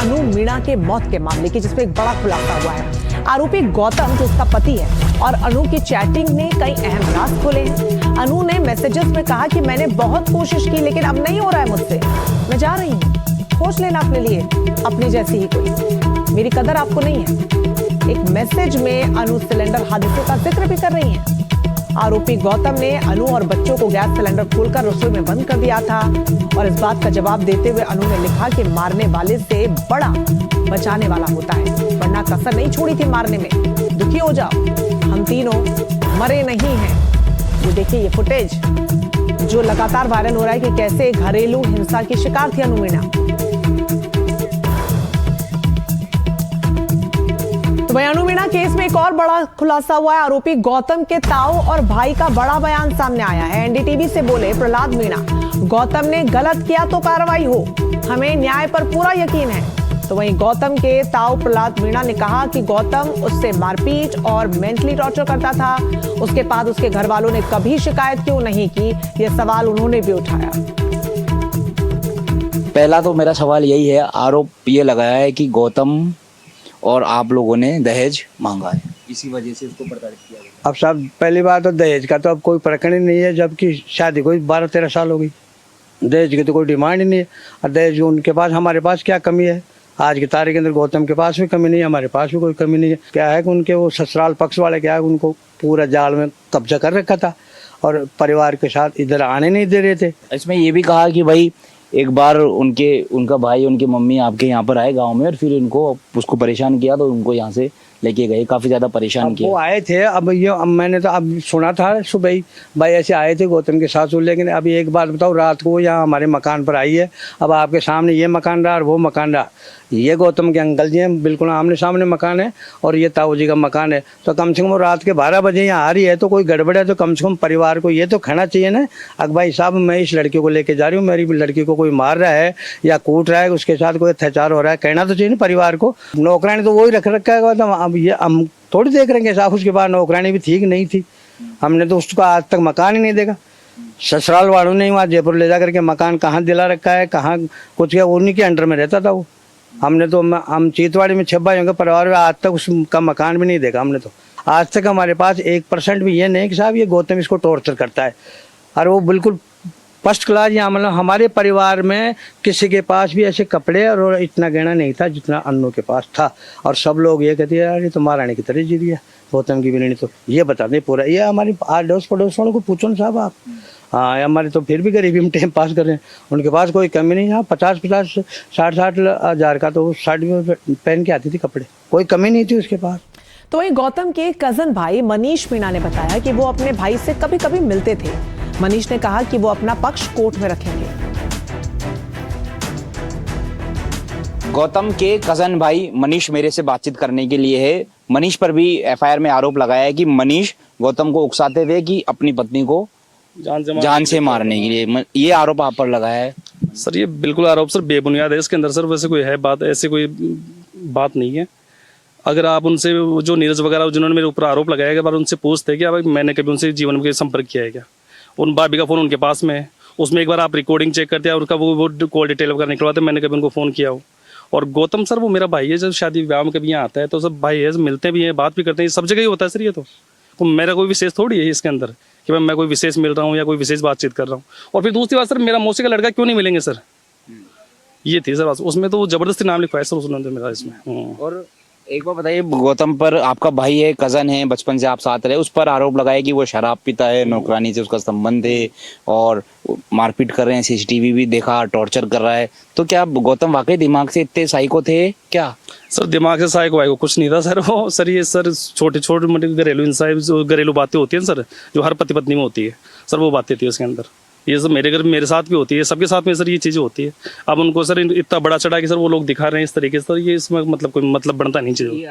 अनु मीणा के मौत के मामले की, जिसमें एक बड़ा खुलासा हुआ है। आरोपी गौतम जो उसका पति है और अनु की चैटिंग ने कई अहम राज खोले हैं। अनु ने मैसेजेस में कहा कि मैंने बहुत कोशिश की लेकिन अब नहीं हो रहा है मुझसे, मैं जा रही हूँ, खोज लेना अपने लिए अपनी जैसी ही कोई, मेरी कदर आपको नहीं है। एक मैसेज में अनु सिलेंडर हादसे का जिक्र भी कर रही है। आरोपी गौतम ने अनु और बच्चों को गैस सिलेंडर खोलकर रसोई में बंद कर दिया था और इस बात का जवाब देते हुए अनु ने लिखा कि मारने वाले से बड़ा बचाने वाला होता है, वरना कसर नहीं छोड़ी थी मारने में। दुखी हो जाओ, हम तीनों मरे नहीं हैं। ये देखिए ये फुटेज जो लगातार वायरल हो रहा है कि कैसे घरेलू हिंसा की शिकार थी अनु मीणा। तो भाई अनु मीणा केस में एक और बड़ा खुलासा हुआ है। आरोपी गौतम के ताऊ और भाई का बड़ा बयान सामने आया है। एनडीटीवी से बोले प्रहलाद मीणा, गौतम ने गलत किया तो कार्रवाई हो, हमें न्याय पर पूरा यकीन है। तो वहीं गौतम के ताऊ प्रहलाद मीणा ने कहा कि गौतम उससे मारपीट और मेंटली टॉर्चर करता था, उसके बाद उसके घर वालों ने कभी शिकायत क्यों नहीं की, यह सवाल उन्होंने भी उठाया। पहला तो मेरा सवाल यही है, आरोप ये लगाया है कि गौतम और आप लोगों ने दहेज मांगा है, इसी वजह से उसको प्रताड़ित किया गया। अब साहब पहली बात तो दहेज का तो अब कोई प्रकरण ही नहीं है, जबकि शादी को 12-13 साल हो गई, दहेज की तो कोई डिमांड ही नहीं है। और दहेज उनके पास, हमारे पास क्या कमी है? आज की तारीख के अंदर गौतम के पास भी कमी नहीं है, हमारे पास भी कोई कमी नहीं है। क्या है कि उनके वो ससुराल पक्ष वाले क्या है, उनको पूरा जाल में कब्जा कर रखा था और परिवार के साथ इधर आने नहीं दे रहे थे। इसमें ये भी कहा कि भाई एक बार उनका भाई, उनकी मम्मी आपके यहाँ पर आए गांव में और फिर उसको परेशान किया, तो उनको यहाँ से लेके गए, काफी ज्यादा परेशान किया। वो आए थे, अब मैंने तो अब सुना था सुबह ही भाई ऐसे आए थे गौतम के साथ, लेकिन अभी एक बात बताओ, रात को यहाँ हमारे मकान पर आई है, अब आपके सामने ये मकान रहा और वो मकान रहा, ये गौतम के अंकल जी हैं, बिल्कुल आमने सामने मकान है और ये ताऊ जी का मकान है। तो कम से कम रात के 12 बजे यहाँ आ रही है तो कोई गड़बड़ है, तो कम से कम परिवार को ये तो कहना चाहिए ना, अगर भाई साहब मैं इस लड़की को लेके जा रही हूँ, मेरी लड़की को कोई मार रहा है या कूट रहा है, उसके साथ कोई अत्याचार हो रहा है, कहना तो चाहिए ना परिवार को। नौकरानी तो वही रख रखा है गौतम, अब ये हम थोड़ी देख रहे हैं साहब, उसके बाद नौकरानी भी ठीक नहीं थी, हमने तो उसको आज तक मकान ही नहीं देखा। ससुराल वालों ने वहाँ जयपुर ले जा करके मकान कहाँ दिला रखा है, कहाँ कुछ क्या, उन्हीं के अंडर में रहता था वो। हमने तो हम चीतवाड़ी में 6 भाई होंगे परिवार में, आज तक उसका मकान भी नहीं देखा हमने। तो आज तक हमारे पास 1% भी ये नहीं कि साहब ये गौतम इसको टॉर्चर करता है, और वो बिल्कुल फर्स्ट क्लास। यहाँ मतलब हमारे परिवार में किसी के पास भी ऐसे कपड़े और इतना गहना नहीं था जितना अनु के पास था, और सब लोग ये कहते हैं यार ये तो महारानी की तरह जी दिया गौतम की भी नहीं। तो ये बता दें पूरा, ये हमारी आड़ोस पड़ोस वालों को पूछो ना साहब आप। हाँ हमारे तो फिर भी गरीबी में टाइम पास कर रहे हैं, उनके पास कोई कमी नहीं। हाँ 50-50 60-60 हज़ार का तो शर्ट भी पहन के आती थी कपड़े, कोई कमी नहीं थी उसके पास। तो वहीं गौतम के कजन भाई मनीष मीणा ने बताया कि वो अपने भाई से कभी कभी मिलते थे। मनीष ने कहा कि वो अपना पक्ष कोर्ट में रखेंगे। गौतम के कजन भाई मनीष मेरे से बातचीत करने के लिए है। मनीष पर भी एफआईआर में आरोप लगाया है कि मनीष गौतम को उकसाते थे कि अपनी पत्नी को जान से मारने के लिए, ये आरोप आप पर लगाया है। सर ये बिल्कुल आरोप सर बेबुनियाद है, इसके अंदर सर वैसे कोई है बात, ऐसी कोई बात नहीं है। अगर आप उनसे जो नीरज वगैरह जिन्होंने मेरे ऊपर आरोप लगाया है, बार उनसे पूछते कि भाई मैंने कभी उनसे जीवन में संपर्क किया है क्या, उन भाभी का फ़ोन उनके पास में है, उसमें एक बार आप रिकॉर्डिंग चेक करते हैं और उसका वो कॉल डिटेल वगैरह निकलवाते, मैंने कभी उनको फ़ोन किया हो। और गौतम सर वो मेरा भाई है, जब शादी विवाह में कभी यहाँ आता है तो सब भाई है, मिलते भी हैं, बात भी करते हैं, सब जगह ही होता है सर। ये तो मेरा कोई विशेष थोड़ी है इसके अंदर कि मैं कोई विशेष मिल रहा हूँ या कोई विशेष बातचीत कर रहा हूँ। और फिर दूसरी बात सर, मेरा मौसी का लड़का क्यों नहीं मिलेंगे सर, ये थी सर उसमें तो वो जबरदस्ती नाम लिखवाया सर उसने मेरा इसमें। और एक बार बताइए, गौतम पर आपका भाई है, कजन है, बचपन से आप साथ रहे, उस पर आरोप लगाया कि वो शराब पीता है, नौकरानी से उसका संबंध है और मारपीट कर रहे हैं, सीसीटीवी भी देखा, टॉर्चर कर रहा है। तो क्या गौतम वाकई दिमाग से इतने साइको थे क्या? सर दिमाग से साइको वाइको कुछ नहीं था सर, वो सर ये सर छोटे छोटे घरेलू इंसान जो घरेलू बातें होती हैं सर, जो हर पति पत्नी में होती है सर, वो बातें थी उसके अंदर। ये सब मेरे घर मेरे साथ भी होती है, सबके साथ में सर ये चीज़ें होती है। अब उनको सर इतना बड़ा चढ़ा के सर वो लोग दिखा रहे हैं इस तरीके से, ये इसमें मतलब कोई मतलब बनता नहीं चाहिए।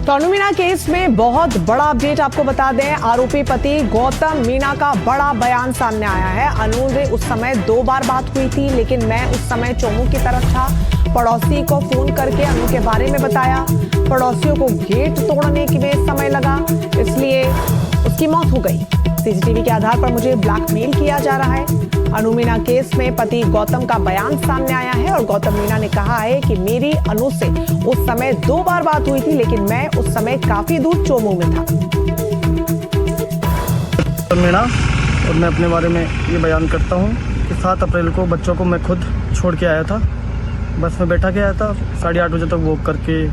तो अनु मीणा केस में बहुत बड़ा अपडेट आपको बता दें, आरोपी पति गौतम मीणा का बड़ा बयान सामने आया है। अनु से उस समय 2 बार बात हुई थी, लेकिन मैं उस समय चोमू की तरफ था। पड़ोसी को फोन करके अनु के बारे में बताया, पड़ोसियों को गेट तोड़ने के लिए समय लगा, इसलिए उसकी मौत हो गई। सीसीटीवी के आधार पर मुझे ब्लैकमेल किया जा रहा है। अनु मीणा केस में पति गौतम का बयान सामने आया है और गौतम मीणा ने कहा है कि मेरी अनु से उस समय 2 बार बात हुई थी, लेकिन मैं उस समय काफी दूर चोमू में था। मीणा और मैं अपने बारे में ये बयान करता हूँ कि 7 अप्रैल को बच्चों को मैं खुद छोड़ के आया था। बस में बैठा के आया था, 8:30 बजे तक वॉक करके,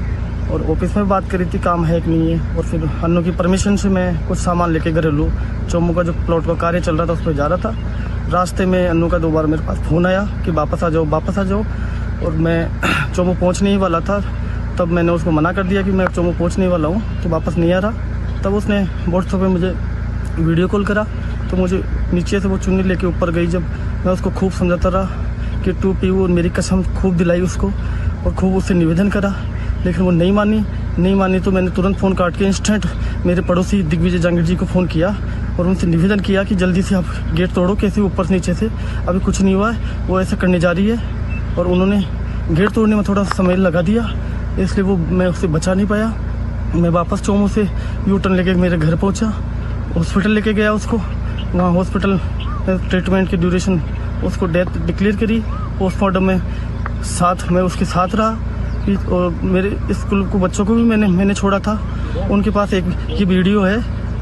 और ऑफिस में बात करी थी काम है कि नहीं है। और फिर अनु की परमिशन से मैं कुछ सामान लेके घरेलू चोमू का जो प्लॉट का कार्य चल रहा था उस पर जा रहा था। रास्ते में अनु का 2 बार मेरे पास फ़ोन आया कि वापस आ जाओ वापस आ जाओ, और मैं चोमू पहुँचने ही वाला था। तब मैंने उसको मना कर दिया कि मैं चोमू पहुँचने वाला हूँ, तो वापस नहीं आ रहा। तब उसने व्हाट्सएप पे मुझे वीडियो कॉल करा, तो मुझे नीचे से वो चुन्नी लेके ऊपर गई। जब मैं उसको खूब समझाता रहा कि टू पी, वो मेरी कसम खूब दिलाई उसको और खूब उससे निवेदन करा, लेकिन वो नहीं मानी। तो मैंने तुरंत फ़ोन काट के इंस्टेंट मेरे पड़ोसी दिग्विजय जहांगीर जी को फ़ोन किया और उनसे निवेदन किया कि जल्दी से आप गेट तोड़ो, कैसे ऊपर से नीचे से अभी कुछ नहीं हुआ है, वो ऐसा करने जा रही है। और उन्होंने गेट तोड़ने में थोड़ा समय लगा दिया, इसलिए वो मैं उससे बचा नहीं पाया। मैं वापस चोमू से यू टर्न लेके मेरे घर पहुँचा, हॉस्पिटल लेके गया उसको। वहाँ हॉस्पिटल ट्रीटमेंट की ड्यूरेशन उसको डेथ डिक्लेयर करी। पोस्टमार्टम में मैं उसके साथ रहा। और मेरे स्कूल को बच्चों को भी मैंने छोड़ा था। उनके पास एक ये वीडियो है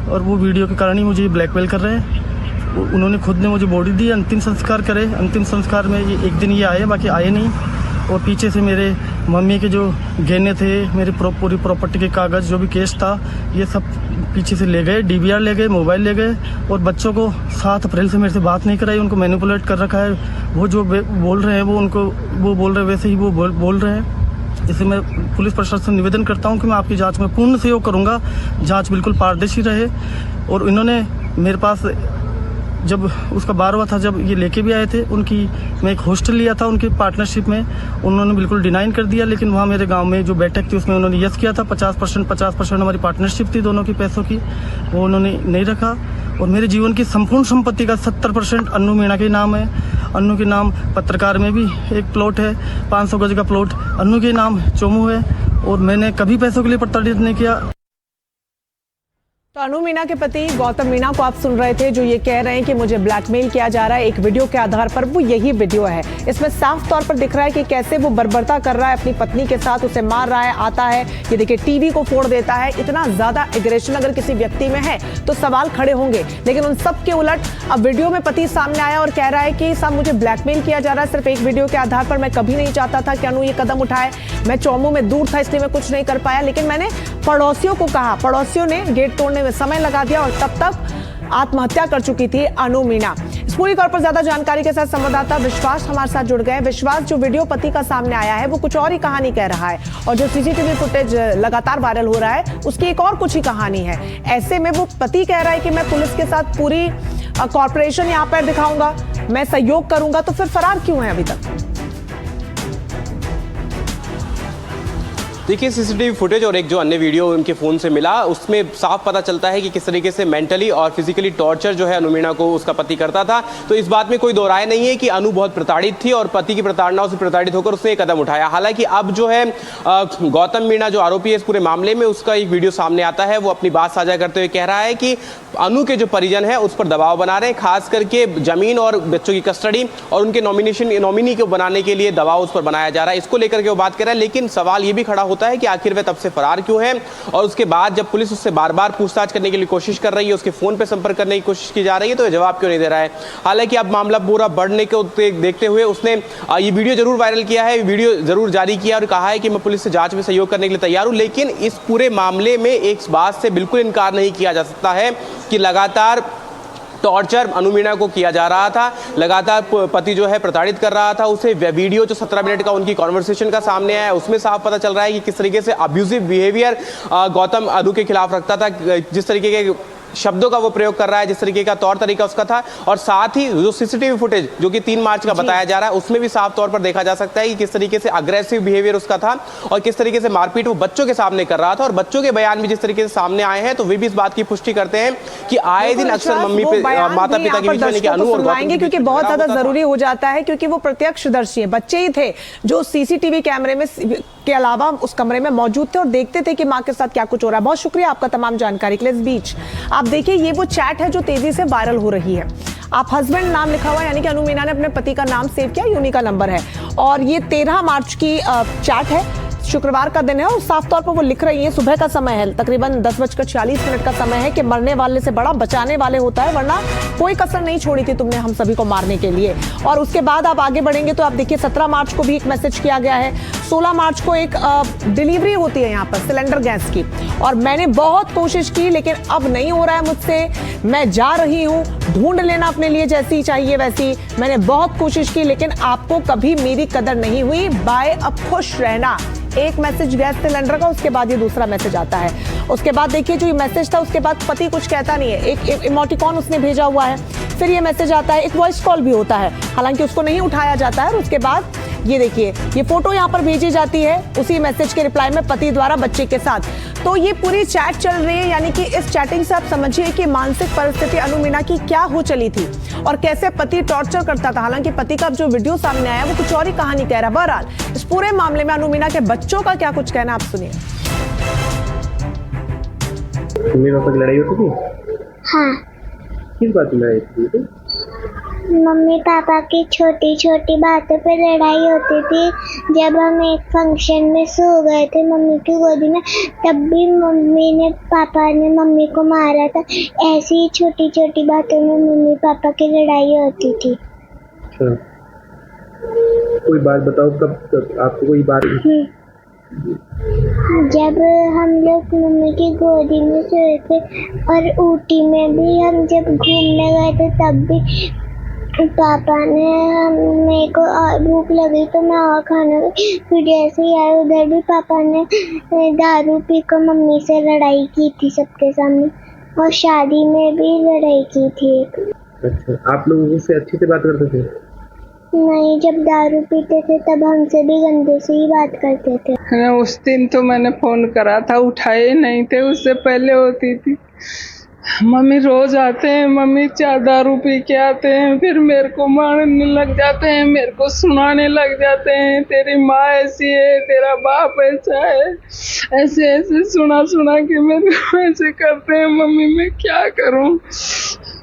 और वो वीडियो के कारण ही मुझे ब्लैकमेल कर रहे हैं। उन्होंने खुद ने मुझे बॉडी दी, अंतिम संस्कार करे। अंतिम संस्कार में ये एक दिन ये आए, बाकी आए नहीं। और पीछे से मेरे मम्मी के जो गहने थे, मेरी पूरी प्रॉपर्टी के कागज़, जो भी केस था, ये सब पीछे से ले गए। DVR ले गए, मोबाइल ले गए। और बच्चों को 7 अप्रैल से मेरे से बात नहीं कराई, उनको मैनिपुलेट कर रखा है। वो जो बोल रहे हैं वो बोल रहे हैं वैसे ही वो बोल रहे हैं। इसलिए मैं पुलिस प्रशासन से निवेदन करता हूं कि मैं आपकी जांच में पूर्ण सहयोग करूंगा, जांच बिल्कुल पारदर्शी रहे। और इन्होंने मेरे पास जब उसका 12वां था, जब ये लेके भी आए थे, मैं एक हॉस्टल लिया था उनकी पार्टनरशिप में, उन्होंने बिल्कुल डिनाइन कर दिया। लेकिन वहाँ मेरे गांव में जो बैठक थी उसमें उन्होंने यस किया था। 50% हमारी पार्टनरशिप थी दोनों की पैसों की, वो उन्होंने नहीं रखा। और मेरे जीवन की संपूर्ण संपत्ति का 70% अनु मीणा के नाम है। अनु के नाम पत्रकार में भी एक प्लॉट है, 500 गज का प्लॉट अनु के नाम चोमू है। और मैंने कभी पैसों के लिए प्रताड़ित नहीं किया। तो अनु मीणा के पति गौतम मीणा को आप सुन रहे थे, जो ये कह रहे हैं कि मुझे ब्लैकमेल किया जा रहा है एक वीडियो के आधार पर। वो यही वीडियो है। इसमें साफ तौर पर दिख रहा है कि कैसे वो बर्बरता कर रहा है अपनी पत्नी के साथ, उसे मार रहा है, आता है, ये देखिए टीवी को फोड़ देता है। इतना ज्यादा एग्रेशन अगर किसी व्यक्ति में है तो सवाल खड़े होंगे। लेकिन उन सब के उलट अब वीडियो में पति सामने आया और कह रहा है कि साहब मुझे ब्लैकमेल किया जा रहा है सिर्फ एक वीडियो के आधार पर। मैं कभी नहीं चाहता था कि अनु ये कदम उठाए। मैं चोमू में दूर था इसलिए मैं कुछ नहीं कर पाया, लेकिन मैंने पड़ोसियों को कहा, पड़ोसियों ने गेट तोड़ने में समय लगा दिया और तब तक आत्महत्या कर चुकी थी अनु मीणा। इस पूरी खबर पर ज्यादा जानकारी के साथ संवाददाता विश्वास हमारे साथ जुड़ गए। विश्वास, जो वीडियो पति का सामने आया है वो कुछ और ही कहानी कह रहा है और जो सीसीटीवी फुटेज लगातार वायरल हो रहा है उसकी एक और कुछ ही कहानी है। ऐसे में वो पति कह रहा है कि मैं पुलिस के साथ पूरी कॉर्पोरेशन यहाँ पर दिखाऊंगा, मैं सहयोग करूंगा, तो फिर फरार क्यों है अभी तक? देखिए, सीसीटीवी फुटेज और एक जो अन्य वीडियो उनके फ़ोन से मिला उसमें साफ पता चलता है कि किस तरीके से मेंटली और फिजिकली टॉर्चर जो है अनु मीणा को उसका पति करता था। तो इस बात में कोई दो राय नहीं है कि अनु बहुत प्रताड़ित थी और पति की प्रताड़ना से प्रताड़ित होकर उसने एक कदम उठाया। हालांकि अब जो है गौतम मीणा जो आरोपी है इस पूरे मामले में, उसका एक वीडियो सामने आता है। वो अपनी बात साझा करते हुए कह रहा है कि अनु के जो परिजन है उस पर दबाव बना रहे हैं, खास करके जमीन और बच्चों की कस्टडी और उनके नॉमिनी को बनाने के लिए दबाव उस पर बनाया जा रहा है। इसको लेकर के वो बात कर रहा है। लेकिन सवाल ये भी खड़ा होता है कि आखिर वह तब से फरार क्यों है, और उसके बाद जब पुलिस उससे बार बार पूछताछ करने के लिए कोशिश कर रही है, उसके फोन पे संपर्क करने की कोशिश की जा रही है, तो जवाब क्यों नहीं दे रहा है। हालांकि अब मामला पूरा बढ़ने को देखते हुए उसने ये वीडियो जरूर वायरल किया है, वीडियो जरूर जारी किया और कहा है कि मैं पुलिस से जांच में सहयोग करने के लिए तैयार हूं। लेकिन इस पूरे मामले में एक बात से बिल्कुल इनकार नहीं किया जा सकता है कि लगातार टॉर्चर अनु मीणा को किया जा रहा था, लगातार पति जो है प्रताड़ित कर रहा था उसे। वीडियो जो 17 मिनट का उनकी कॉन्वर्सेशन का सामने आया उसमें साफ पता चल रहा है कि किस तरीके से अब्यूजिव बिहेवियर गौतम अनु के खिलाफ रखता था, जिस तरीके के शब्दों का वो प्रयोग कर रहा है, जिस तरीके का तौर तरीका उसका था। और साथ ही जो सीसीटीवी फुटेज जो कि 3 मार्च का बताया जा रहा है उसमें भी साफ तौर पर देखा जा सकता है कि किस तरीके से अग्रेसिव बिहेवियर उसका था और किस तरीके से मारपीट वो बच्चों के सामने कर रहा था। और बच्चों के बयान भी जिस तरीके से सामने आए हैं तो वे भी इस बात की पुष्टि करते हैं कि आए दिन अक्सर मम्मी पे माता पिता के बीच में अनु और गौतम, क्योंकि बहुत ज्यादा जरूरी हो जाता है, क्योंकि वो प्रत्यक्षदर्शी है, बच्चे ही थे जो सीसीटीवी कैमरे में के अलावा उस कमरे में मौजूद थे और देखते थे कि माँ के साथ क्या कुछ हो रहा है। बहुत शुक्रिया आपका तमाम जानकारी के लिए। इस बीच आप देखिए ये वो चैट है जो तेजी से वायरल हो रही है। आप हस्बैंड नाम लिखा हुआ है, यानी कि अनु मीना ने अपने पति का नाम सेव किया, यूनी का नंबर है और ये 13 मार्च की चैट है, शुक्रवार का दिन है और साफ तौर पर वो लिख रही है, सुबह का समय है, तकरीबन 10:46 का समय है कि मरने वाले से बड़ा बचाने वाले होता है, वरना कोई कसर नहीं छोड़ी थी तुमने हम सभी को मारने के लिए। और उसके बाद आप आगे बढ़ेंगे तो आप देखिए 17 मार्च को भी एक मैसेज किया गया है, 16 मार्च को एक डिलीवरी होती है यहाँ पर सिलेंडर गैस की और मैंने बहुत कोशिश की लेकिन अब नहीं हो रहा है मुझसे, मैं जा रही हूँ, ढूंढ लेना अपने लिए जैसी चाहिए वैसी, मैंने बहुत कोशिश की लेकिन आपको कभी मेरी कदर नहीं हुई, बाय, अब खुश रहना। एक मैसेज गैस सिलेंडर का, उसके बाद ये दूसरा मैसेज आता है। उसके बाद देखिए जो ये मैसेज था उसके बाद पति कुछ कहता नहीं है, एक इमोटिकॉन उसने भेजा हुआ है, फिर ये मैसेज आता है, एक वॉइस कॉल भी होता है, हालांकि उसको नहीं उठाया जाता है और उसके बाद ये देखिए ये फोटो यहाँ पर भेजी जाती है उसी मैसेज के रिप्लाई में पति द्वारा बच्चे के साथ। तो ये पूरी चैट चल रही है, यानी कि इस चैटिंग से आप समझिए कि मानसिक परिस्थिति अनु मीना की क्या हो चली थी और कैसे पति टॉर्चर करता था। हालांकि पति का जो वीडियो सामने आया वो कुछ और ही कहानी कह रहा है। बहरहाल इस पूरे मामले में अनु मीना के बच्चों का क्या कुछ कहना आप सुनिए। मम्मी पापा की लड़ाई होती थी? हाँ, किस बात में लड़ाई होती थी? मम्मी पापा की छोटी छोटी बातों पे लड़ाई होती थी। जब हम एक फंक्शन में सो गए थे मम्मी की गोदी में, तब भी पापा ने मम्मी को मारा था। ऐसी ही छोटी छोटी बातों में मम्मी पापा की लड़ाई होती थी। अच्छा, कोई बात बताओ, कब आपको कोई बात? जब हम लोग मम्मी की गोदी में सोए थे और ऊटी में भी हम जब घूमने गए थे तब भी पापा ने, मेरे को भूख लगी तो मैं और खाने गई, फिर जैसे ही आए उधर भी पापा ने दारू पी कर मम्मी से लड़ाई की थी सबके सामने और शादी में भी लड़ाई की थी। अच्छा, आप लोग उससे अच्छे से बात करते थे? नहीं, जब दारू पीते थे तब हमसे भी गंदे से ही बात करते थे। उस दिन तो मैंने फोन करा था, उठाए नहीं थे, उससे पहले होती थी। मम्मी रोज आते हैं, मम्मी चार दारू पी के आते हैं, फिर मेरे को मारने लग जाते हैं, मेरे को सुनाने लग जाते हैं, तेरी माँ ऐसी है, तेरा बाप ऐसा है, ऐसे ऐसे सुना सुना के मेरे को ऐसे करते हैं। मम्मी मैं क्या करूं?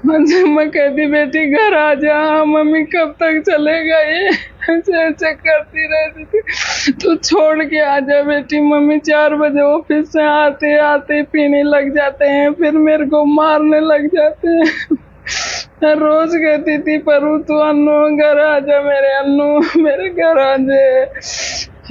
मैं कहती बेटी घर आ जा, मम्मी कब तक चलेगा ये, ऐसे ऐसे करती रहती थी। तो छोड़ के आ जा बेटी, मम्मी 4 बजे ऑफिस से आते आते पीने लग जाते हैं, फिर मेरे को मारने लग जाते हैं। रोज कहती थी परू तू अन्नू घर आ जा, मेरे अन्नू मेरे घर आ जा,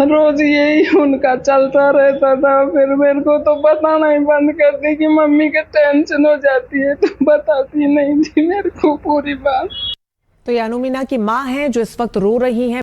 रोज यही उनका चलता रहता था। फिर मेरे को तो बताना ही बंद कर दी कि मम्मी के टेंशन हो जाती है, तो बताती नहीं थी मेरे को पूरी बात। तो ये अनु मीना की माँ है जो इस वक्त रो रही है।